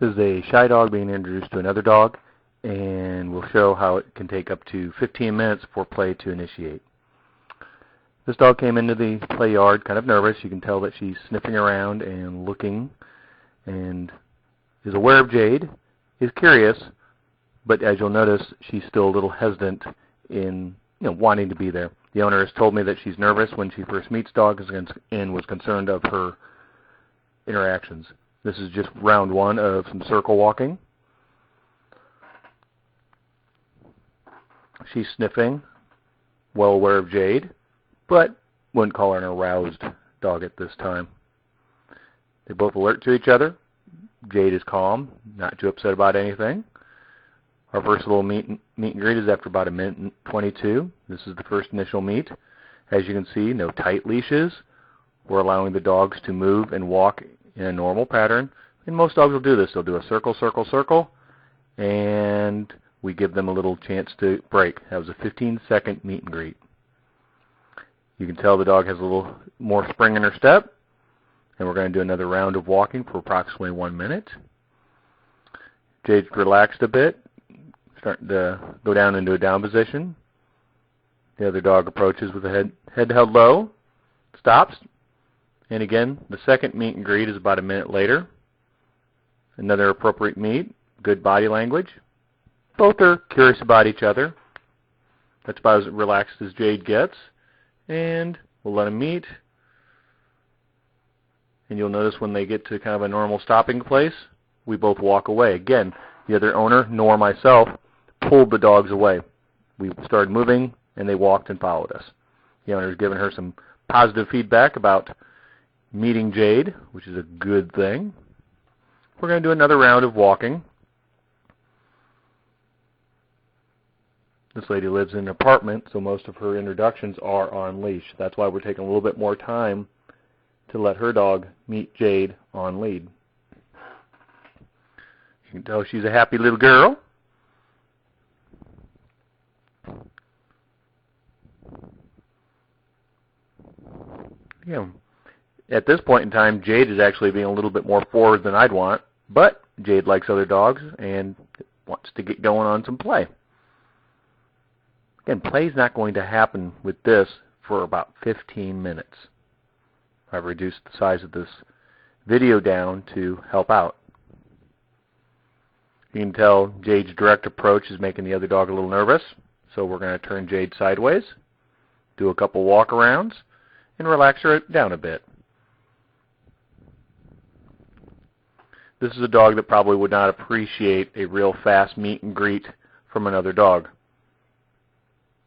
This is a shy dog being introduced to another dog, and we'll show how it can take up to 15 minutes for play to initiate. This dog came into the play yard kind of nervous. You can tell that she's sniffing around and looking and is aware of Jade, is curious, but as you'll notice, she's still a little hesitant in wanting to be there. The owner has told me that she's nervous when she first meets dogs and was concerned of her interactions. This is just round one of some circle walking. She's sniffing, well aware of Jade, but wouldn't call her an aroused dog at this time. They both alert to each other. Jade is calm, not too upset about anything. Our first little meet and greet is after about 1:22. This is the first initial meet. As you can see, no tight leashes. We're allowing the dogs to move and walk in a normal pattern. And most dogs will do this. They'll do a circle, circle, circle, and we give them a little chance to break. That was a 15-second meet and greet. You can tell the dog has a little more spring in her step. And we're going to do another round of walking for approximately 1 minute. Jade's relaxed a bit, starting to go down into a down position. The other dog approaches with the head held low, stops, and again, the second meet and greet is about a minute later. Another appropriate meet, good body language. Both are curious about each other. That's about as relaxed as Jade gets. And we'll let them meet. And you'll notice when they get to kind of a normal stopping place, we both walk away. Again, the other owner, nor myself, pulled the dogs away. We started moving, and they walked and followed us. The owner's given her some positive feedback about meeting Jade, which is a good thing. We're going to do another round of walking. This lady lives in an apartment, so most of her introductions are on leash. That's why we're taking a little bit more time to let her dog meet Jade on lead. You can tell she's a happy little girl. Yeah. At this point in time, Jade is actually being a little bit more forward than I'd want, but Jade likes other dogs and wants to get going on some play. Again, play's not going to happen with this for about 15 minutes. I've reduced the size of this video down to help out. You can tell Jade's direct approach is making the other dog a little nervous, so we're going to turn Jade sideways, do a couple walk-arounds, and relax her down a bit. This is a dog that probably would not appreciate a real fast meet and greet from another dog.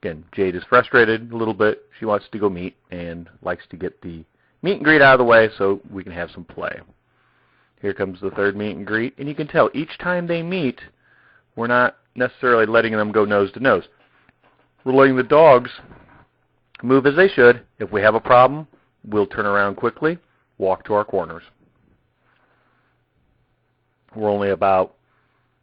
Again, Jade is frustrated a little bit. She wants to go meet and likes to get the meet and greet out of the way so we can have some play. Here comes the third meet and greet, and you can tell each time they meet, we're not necessarily letting them go nose to nose. We're letting the dogs move as they should. If we have a problem, we'll turn around quickly, walk to our corners. We're only about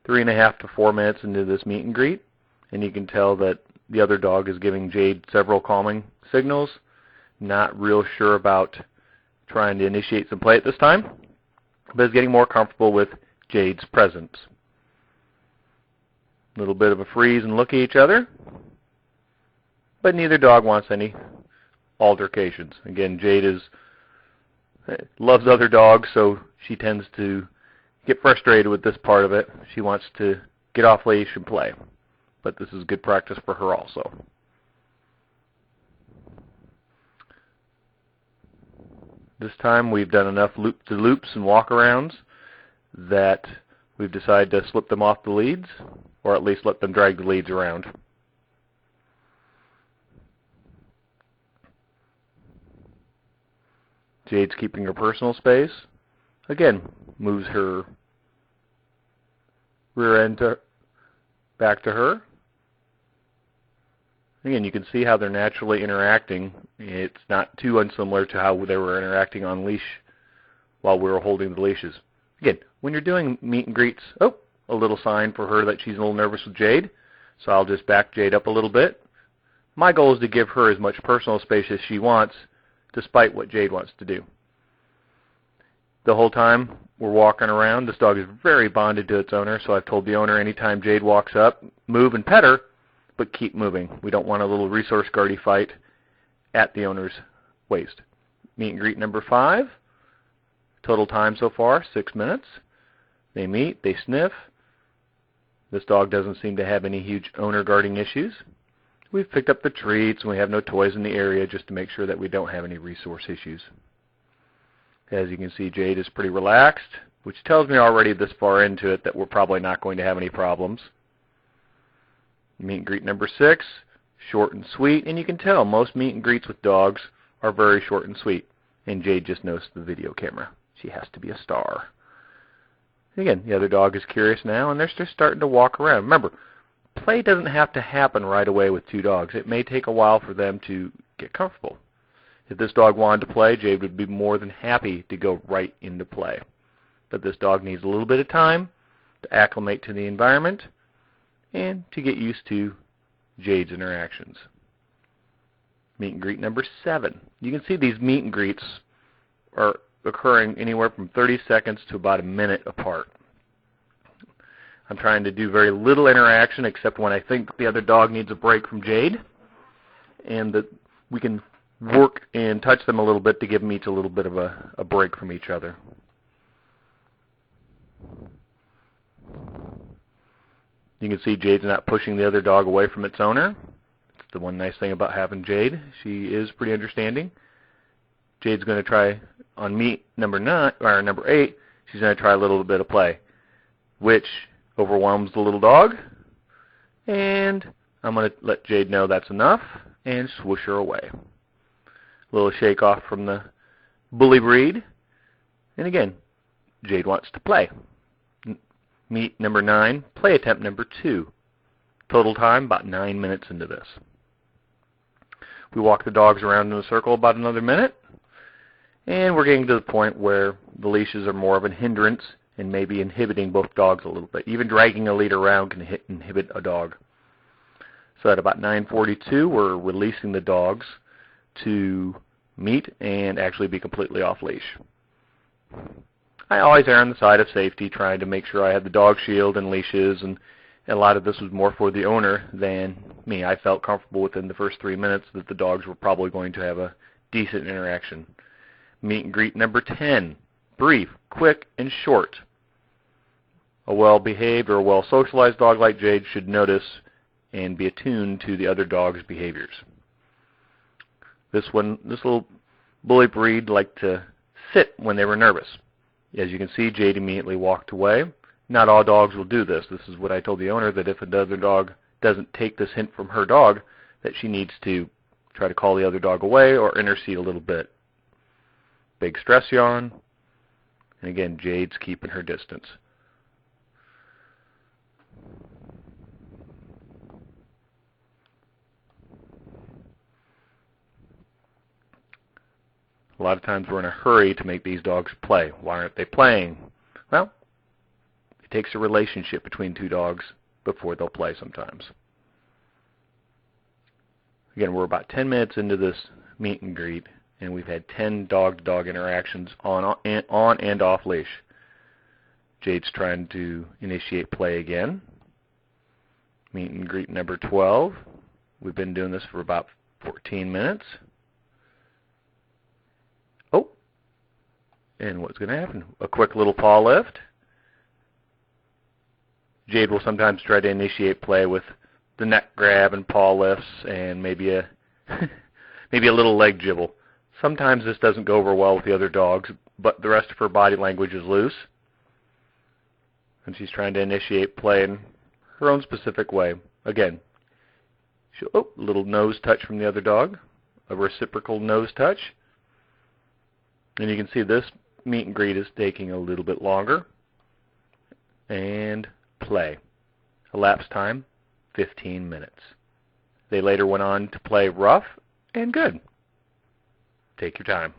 3.5 to 4 minutes into this meet and greet, and you can tell that the other dog is giving Jade several calming signals. Not real sure about trying to initiate some play at this time, but is getting more comfortable with Jade's presence. A little bit of a freeze and look at each other, but neither dog wants any altercations. Again, Jade loves other dogs, so she tends to get frustrated with this part of it. She wants to get off leash and play, but this is good practice for her also. This time we've done enough loop-to-loops and walk-arounds that we've decided to slip them off the leads, or at least let them drag the leads around. Jade's keeping her personal space. Again, moves her rear end back to her. Again, you can see how they're naturally interacting. It's not too unsimilar to how they were interacting on leash while we were holding the leashes. Again, when you're doing meet and greets, a little sign for her that she's a little nervous with Jade. So I'll just back Jade up a little bit. My goal is to give her as much personal space as she wants, despite what Jade wants to do. The whole time we're walking around, this dog is very bonded to its owner, so I've told the owner anytime Jade walks up, move and pet her, but keep moving. We don't want a little resource guardie fight at the owner's waist. Meet and greet number 5. Total time so far, 6 minutes. They meet, they sniff. This dog doesn't seem to have any huge owner guarding issues. We've picked up the treats and we have no toys in the area just to make sure that we don't have any resource issues. As you can see, Jade is pretty relaxed, which tells me already this far into it that we're probably not going to have any problems. Meet and greet number 6, short and sweet, and you can tell most meet and greets with dogs are very short and sweet. And Jade just noticed the video camera. She has to be a star. Again, the other dog is curious now, and they're just starting to walk around. Remember, play doesn't have to happen right away with 2 dogs. It may take a while for them to get comfortable. If this dog wanted to play, Jade would be more than happy to go right into play. But this dog needs a little bit of time to acclimate to the environment and to get used to Jade's interactions. Meet and greet number 7. You can see these meet and greets are occurring anywhere from 30 seconds to about a minute apart. I'm trying to do very little interaction except when I think the other dog needs a break from Jade, and that we can work and touch them a little bit to give them each a little bit of a break from each other. You can see Jade's not pushing the other dog away from its owner. It's the one nice thing about having Jade. She is pretty understanding. Jade's going to try on meet number 8. She's going to try a little bit of play, which overwhelms the little dog. And I'm going to let Jade know that's enough and swoosh her away. A little shake off from the bully breed. And again, Jade wants to play. Meet number 9, play attempt number 2. Total time about 9 minutes into this. We walk the dogs around in a circle about another minute. And we're getting to the point where the leashes are more of a hindrance and maybe inhibiting both dogs a little bit. Even dragging a lead around can inhibit a dog. So at about 9:42, we're releasing the dogs to meet and actually be completely off leash. I always err on the side of safety, trying to make sure I have the dog shield and leashes, and a lot of this was more for the owner than me. I felt comfortable within the first 3 minutes that the dogs were probably going to have a decent interaction. Meet and greet number 10. Brief, quick, and short. A well-behaved or a well-socialized dog like Jade should notice and be attuned to the other dog's behaviors. This little bully breed liked to sit when they were nervous. As you can see, Jade immediately walked away. Not all dogs will do this. This is what I told the owner, that if another dog doesn't take this hint from her dog, that she needs to try to call the other dog away or intercede a little bit. Big stress yawn. And again, Jade's keeping her distance. A lot of times we're in a hurry to make these dogs play. Why aren't they playing? Well, it takes a relationship between 2 dogs before they'll play sometimes. Again, we're about 10 minutes into this meet and greet, and we've had 10 dog-to-dog interactions on and off leash. Jade's trying to initiate play again. Meet and greet number 12. We've been doing this for about 14 minutes. Oh, and what's going to happen? A quick little paw lift. Jade will sometimes try to initiate play with the neck grab and paw lifts and maybe a little leg jibble. Sometimes this doesn't go over well with the other dogs, but the rest of her body language is loose. And she's trying to initiate play in her own specific way. Again, a little nose touch from the other dog, a reciprocal nose touch. And you can see this meet and greet is taking a little bit longer. And play. Elapsed time, 15 minutes. They later went on to play rough and good. Take your time.